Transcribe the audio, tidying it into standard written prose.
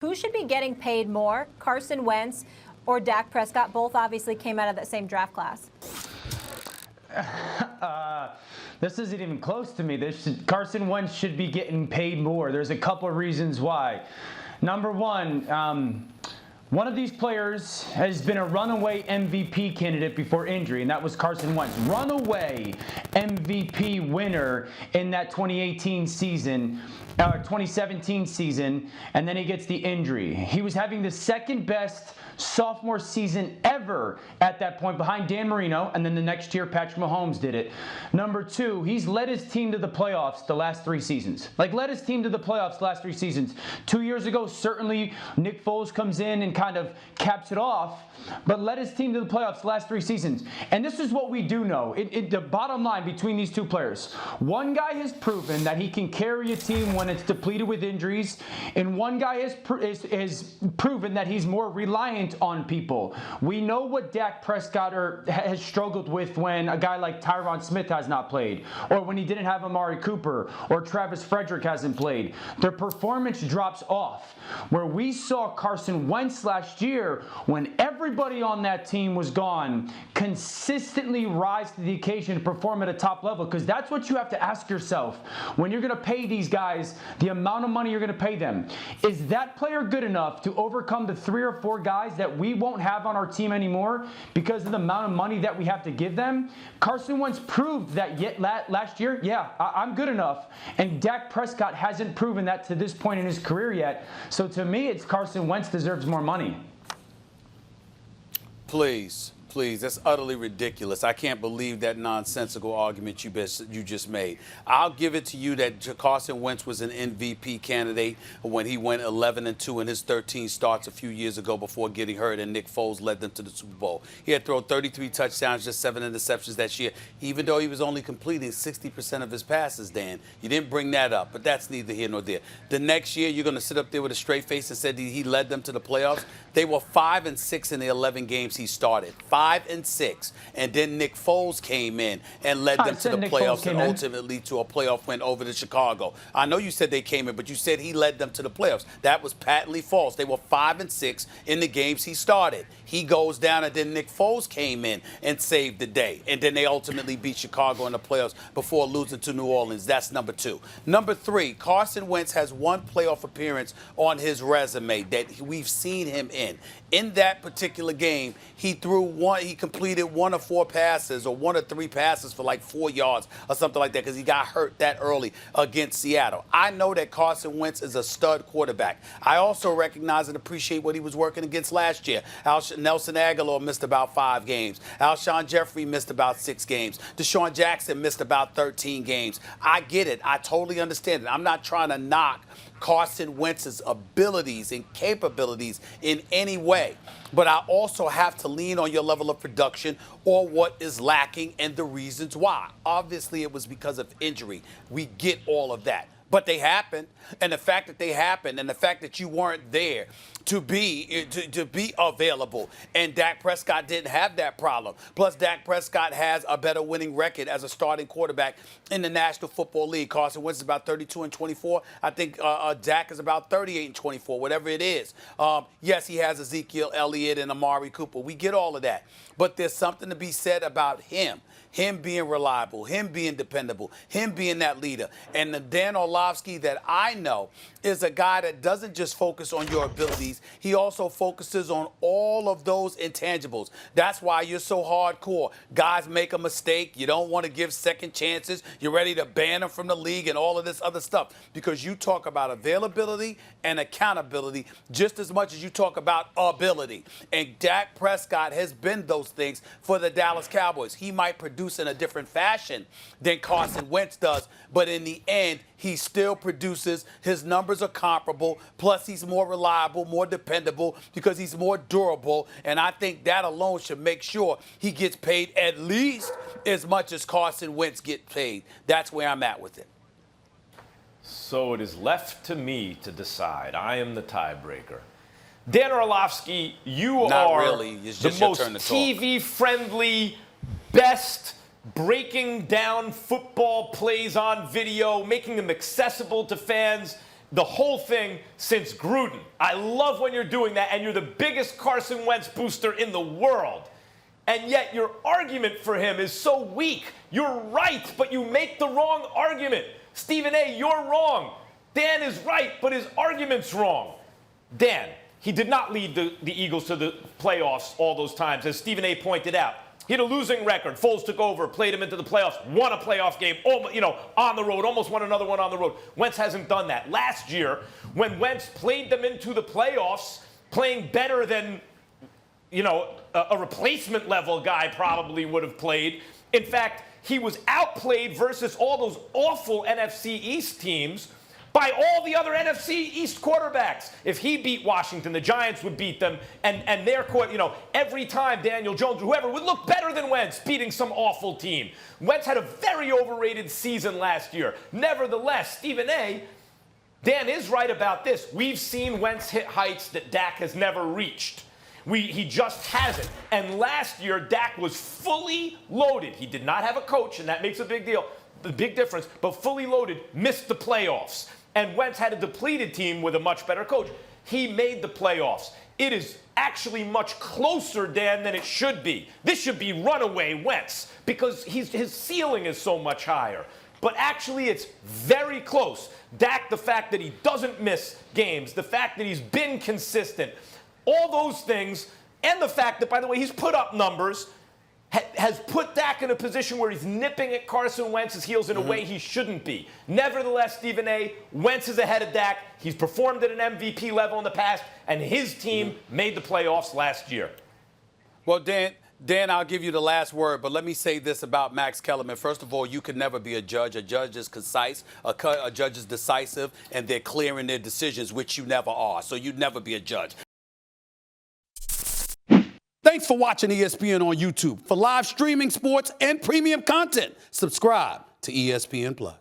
Who should be getting paid more, Carson Wentz or Dak Prescott? Both obviously came out of that same draft class. This isn't even close to me. Carson Wentz should be getting paid more. There's a couple of reasons why. Number one of these players has been a runaway MVP candidate before injury, and that was Carson Wentz. Runaway MVP winner in that 2018 season, 2017 season, and then he gets the injury. He was having the second best sophomore season ever at that point, behind Dan Marino, and then the next year Patrick Mahomes did it. Number two, he's led his team to the playoffs the last 3 seasons. Led his team to the playoffs the last 3 seasons. 2 years ago, certainly Nick Foles comes in and kind of caps it off, but led his team to the playoffs the last 3 seasons. And this is what we do know. The bottom line between these two players, one guy has proven that he can carry a team when it's depleted with injuries, and one guy has proven that he's more reliant on people. We know what Dak Prescott has struggled with when a guy like Tyron Smith has not played, or when he didn't have Amari Cooper, or Travis Frederick hasn't played. Their performance drops off. Where we saw Carson Wentz last year, when everybody on that team was gone, consistently rise to the occasion to perform at a top level, because that's what you have to ask yourself when you're going to pay these guys the amount of money you're going to pay them. Is that player good enough to overcome the 3 or 4 guys that we won't have on our team anymore because of the amount of money that we have to give them? Carson Wentz proved that last year, yeah, I'm good enough. And Dak Prescott hasn't proven that to this point in his career yet. So to me, it's Carson Wentz deserves more money. Please, that's utterly ridiculous. I can't believe that nonsensical argument you just made. I'll give it to you that Carson Wentz was an MVP candidate when he went 11-2 in his 13 starts a few years ago before getting hurt, and Nick Foles led them to the Super Bowl. He had thrown 33 touchdowns, just 7 interceptions that year, even though he was only completing 60% of his passes, Dan. You didn't bring that up, but that's neither here nor there. The next year, you're going to sit up there with a straight face and say he led them to the playoffs? They were 5-6 in the 11 games he started. 5-6, and then Nick Foles came in and led them to the playoffs and ultimately to a playoff win over to Chicago. I know you said they came in, but you said he led them to the playoffs. That was patently false. They were 5-6 in the games he started. He goes down, and then Nick Foles came in and saved the day, and then they ultimately beat Chicago in the playoffs before losing to New Orleans. That's number 2. Number 3, Carson Wentz has 1 playoff appearance on his resume that we've seen him in. In that particular game, he completed 1 of 4 passes, or 1 of 3 passes for like 4 yards or something like that, because he got hurt that early against Seattle. I know that Carson Wentz is a stud quarterback. I also recognize and appreciate what he was working against last year. Nelson Aguilar missed about 5 games. Alshon Jeffrey missed about 6 games. Deshaun Jackson missed about 13 games. I get it. I totally understand it. I'm not trying to knock Carson Wentz's abilities and capabilities in any way. But I also have to lean on your level of production or what is lacking and the reasons why. Obviously, it was because of injury. We get all of that. But they happened, and the fact that they happened, and the fact that you weren't there to be available, and Dak Prescott didn't have that problem. Plus, Dak Prescott has a better winning record as a starting quarterback in the National Football League. Carson Wentz is about 32-24. I think Dak is about 38-24, whatever it is. Yes, he has Ezekiel Elliott and Amari Cooper. We get all of that. But there's something to be said about him being reliable, him being dependable, him being that leader. And the Dan Orlovsky that I know is a guy that doesn't just focus on your abilities. He also focuses on all of those intangibles. That's why you're so hardcore. Guys make a mistake. You don't want to give second chances. You're ready to ban them from the league and all of this other stuff, because you talk about availability and accountability just as much as you talk about ability. And Dak Prescott has been those things for the Dallas Cowboys. He might produce in a different fashion than Carson Wentz does, but in the end, he still produces. His numbers are comparable. Plus, he's more reliable, more dependable, because he's more durable. And I think that alone should make sure he gets paid at least as much as Carson Wentz gets paid. That's where I'm at with it. So it is left to me to decide. I am the tiebreaker. Dan Orlovsky, you are the most TV-friendly, best breaking down football plays on video, making them accessible to fans. the whole thing since Gruden. I love when you're doing that, and you're the biggest Carson Wentz booster in the world. And yet your argument for him is so weak. You're right, but you make the wrong argument. Stephen A., you're wrong. Dan is right, but his argument's wrong. Dan, he did not lead the Eagles to the playoffs all those times, as Stephen A. pointed out. He had a losing record. Foles took over, played him into the playoffs, won a playoff game, on the road, almost won another one on the road. Wentz hasn't done that. Last year, when Wentz played them into the playoffs, playing better than, a replacement level guy probably would have played. In fact, he was outplayed versus all those awful NFC East teams by all the other NFC East quarterbacks. If he beat Washington, the Giants would beat them, and their every time Daniel Jones or whoever would look better than Wentz beating some awful team. Wentz had a very overrated season last year. Nevertheless, Stephen A., Dan is right about this. We've seen Wentz hit heights that Dak has never reached. He just hasn't. And last year, Dak was fully loaded. He did not have a coach, and that makes a big deal. The big difference, but fully loaded, missed the playoffs. And Wentz had a depleted team with a much better coach. He made the playoffs. It is actually much closer, Dan, than it should be. This should be runaway Wentz because his ceiling is so much higher. But actually, it's very close. Dak, the fact that he doesn't miss games, the fact that he's been consistent, all those things, and the fact that, by the way, he's put up numbers, has put Dak in a position where he's nipping at Carson Wentz's heels in a way he shouldn't be. Nevertheless, Stephen A., Wentz is ahead of Dak. He's performed at an MVP level in the past, and his team made the playoffs last year. Well, Dan, I'll give you the last word, but let me say this about Max Kellerman. First of all, you could never be a judge. A judge is concise, a judge is decisive, and they're clear in their decisions, which you never are. So you'd never be a judge. Thanks for watching ESPN on YouTube. For live streaming sports and premium content, subscribe to ESPN+.